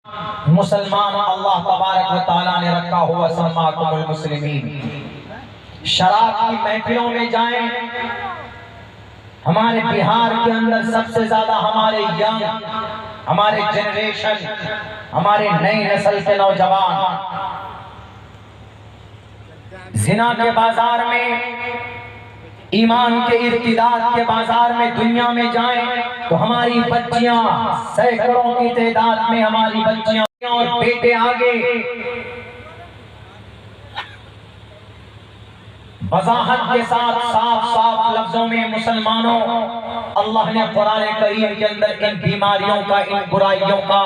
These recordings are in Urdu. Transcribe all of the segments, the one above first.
مسلمان اللہ تبارک و تعالیٰ نے رکھا ہوا سماکم المسلمین. شراب کی محفلوں میں جائیں. ہمارے بہار کے اندر سب سے زیادہ ہمارے ینگ، ہمارے جنریشن، ہمارے نئی نسل کے نوجوان زنا کے بازار میں، ایمان کے ارتداد کے بازار میں دنیا میں جائیں تو ہماری بچیاں سینکڑوں کی تعداد میں، ہماری بچیاں اور بیٹے آگے وضاحت کے ساتھ صاف لفظوں میں مسلمانوں، اللہ نے قرآن کریم کے اندر ان بیماریوں کا، ان برائیوں کا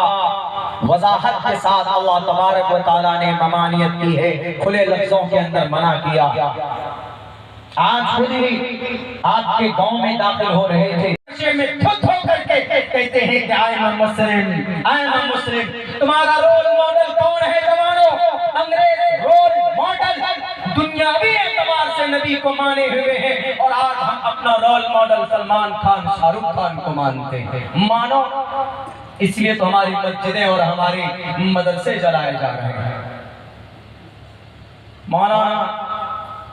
وضاحت کے ساتھ اللہ تبارک و تعالیٰ نے ممانعت کی ہے، کھلے لفظوں کے اندر منع کیا. آج خود ہی آپ کے گاؤں میں داخل ہو رہے تھے، میں تھک کر کے کہتے ہیں کہ آئی ایم مسلم. تمہارا رول ماڈل کون ہے جوانوں؟ انگریز رول ماڈل دنیاوی اعتبار سے نبی کو مانے ہوئے ہیں، اور آج ہم اپنا رول ماڈل سلمان خان، شاہ رخ خان کو مانتے ہیں. مانو، اس لیے تو ہماری مسجدیں اور ہماری مدرسے جلائے جا رہے ہیں. مولانا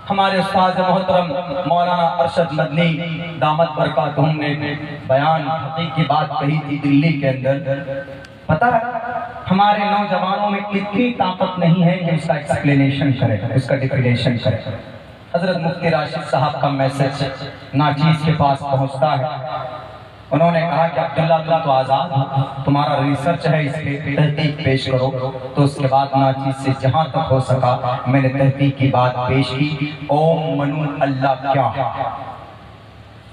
ہمارے استاد محترم مولانا ارشد مدنی دامت برکاتہم نے بیان حقیقی بات کہی تھی دلی کے اندر. پتہ ہمارے نوجوانوں میں اتنی طاقت نہیں ہے کہ اس کا ایکسپلینیشن کرے، اس کا ڈیفینیشن کرے. حضرت مفتی راشد صاحب کا میسج ناچیز کے پاس پہنچتا ہے. انہوں نے کہا کہ عبداللہ تم تو آزاد ہو، تمہارا ریسرچ ہے، اس پہ تحقیق پیش کرو. تو اس کے بعد ناچیز سے جہاں تک ہو سکا میں نے تحقیق کی بات پیش کی. اوم منو اللہ کیا؟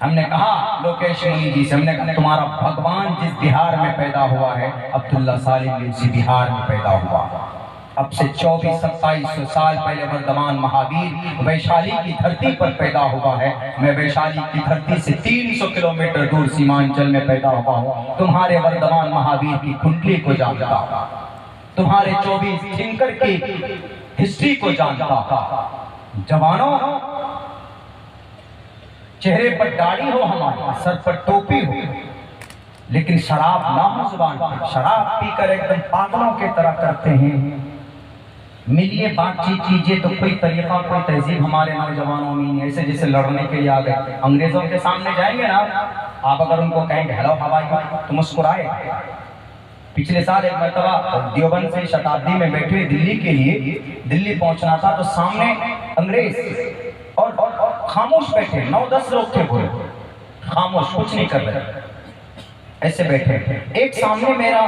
ہم نے کہا لوکیش منی جی سے، ہم نے کہا تمہارا بھگوان جس بہار میں پیدا ہوا ہے عبداللہ سالم بھی اسی بہار میں پیدا ہوا. اب سے 2400-2700 سال پہلے وردمان مہاویر ویشالی کی دھرتی پر پیدا ہوا ہے. میں ویشالی کی دھرتی سے 300 کلومیٹر دور سیمانچل میں پیدا ہوا ہوں. تمہارے وردمان مہاویر کی کنڈلی کو جانتا، تمہارے 24 تھنکر کی ہسٹری کو جانتا. جوانوں، چہرے پر داڑھی ہو، ہمارے سر پر ٹوپی ہو، لیکن شراب نہ ہو زبان پر. شراب پی کر ایک دم پاگلوں کے طرح کرتے ہیں. ملیے، بات چیت کیجئے تو کوئی طریقہ، کوئی تہذیب ہمارے نوجوانوں میں نہیں. ایسے جیسے لڑنے کے لیے آ گئے. انگریزوں کے سامنے جائیں گے نا آپ، اگر ان کو کہیں گے ہیلو ہاؤ آر یو تو مسکرائے. پچھلے سال ایک مرتبہ دیوبند سے شتابدی میں بیٹھے دلی کے لیے، دلی پہنچنا تھا تو سامنے انگریز اور خاموش بیٹھے، 9-10 لوگ تھے، بولے خاموش، کچھ نہیں کر رہے، ایسے بیٹھے. ایک سامنے میرا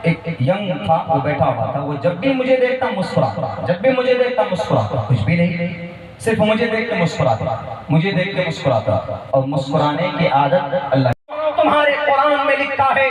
ایک ینگ تھا، وہ بیٹھا ہوا تھا. وہ جب بھی مجھے دیکھتا مسکراتا، جب بھی مجھے دیکھتا مسکراتا، کچھ بھی نہیں، صرف مجھے دیکھ کے مسکراتا، مجھے دیکھ کے مسکراتا. اور مسکرانے کی عادت اللہ. تمہارے قرآن میں لکھا ہے،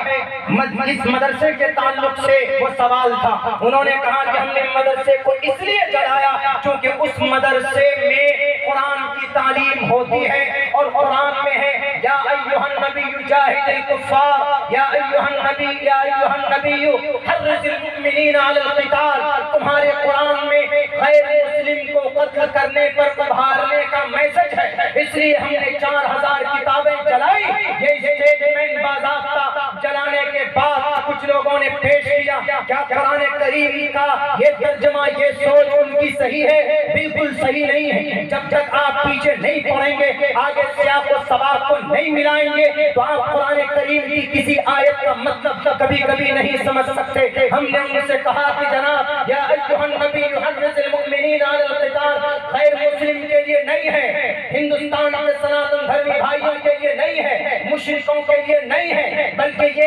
اس مدرسے کے تعلق سے وہ سوال تھا. انہوں نے کہا کہ ہم نے مدرسے کو اس لیے جلایا چونکہ اس مدرسے میں قرآن کی تعلیم ہوتی ہے، اور قرآن میں ہے یا ایھا النبی جاہد الکفار، یا ایھا النبی حرض المؤمنین علی القتال. تمہارے قرآن میں غیر مسلم کو قتل کرنے پر ابھارنے کا میسج ہے، اس لیے ہم نے 4000 کتابیں جلائی. یہ اسٹیٹمنٹ باضابطہ جلانے کے بعد کچھ لوگوں نے پیش کیا کیا قرآن کریم کا یہ ترجمہ، یہ سوچ ان کی صحیح ہے؟ بالکل صحیح نہیں ہے. جب تک آپ پیچھے نہیں پڑھیں گے، آگے سیاق و سباق کو نہیں ملائیں گے، تو آپ قرآن کریم کی کسی آیت کا مطلب کبھی نہیں سمجھ سکتے. ہم نے ان سے کہا کہ جناب یا ایھا النبی حرض المؤمنین علی القتال غیر مسلم کے لیے نہیں ہے، ہندوستان کے سناتن دھرمی بھائیوں کے لیے نہیں ہے، مشرکوں کے لیے نہیں ہے، بلکہ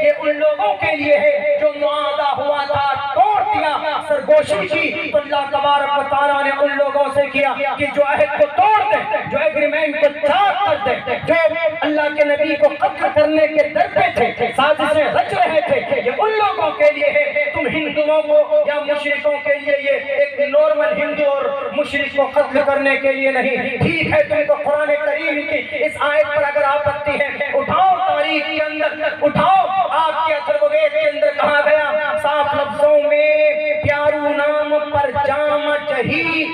یہ ان لوگوں کے لیے ہے جو معاہدہ ہوا تھا توڑ دیا، سرگوشی کی. تو اللہ تبارک و تعالیٰ نے ان لوگوں سے کیا کہ جو عہد کو توڑ دے، جو ایگریمنٹ کو چاک کر دے، جو اللہ کے نبی کو قتل کرنے کے در پہ تھے، سازشیں رچ رہے تھے، یہ ان لوگوں کے لیے ہے. تم ہندوؤں کو یا مشرکوں کے لیے یہ ایک نارمل ہندو اور مشرک کو قتل کرنے کے لیے نہیں. ٹھیک ہے، تم کو قرآن کریم کی اس آیت پر اگر آپتی ہے، اٹھاؤ تاریخ کے اندر، اٹھاؤ آپ کے اتھروید کے اندر کہا گیا صاف لفظوں میں پیارو نام پر جام چہی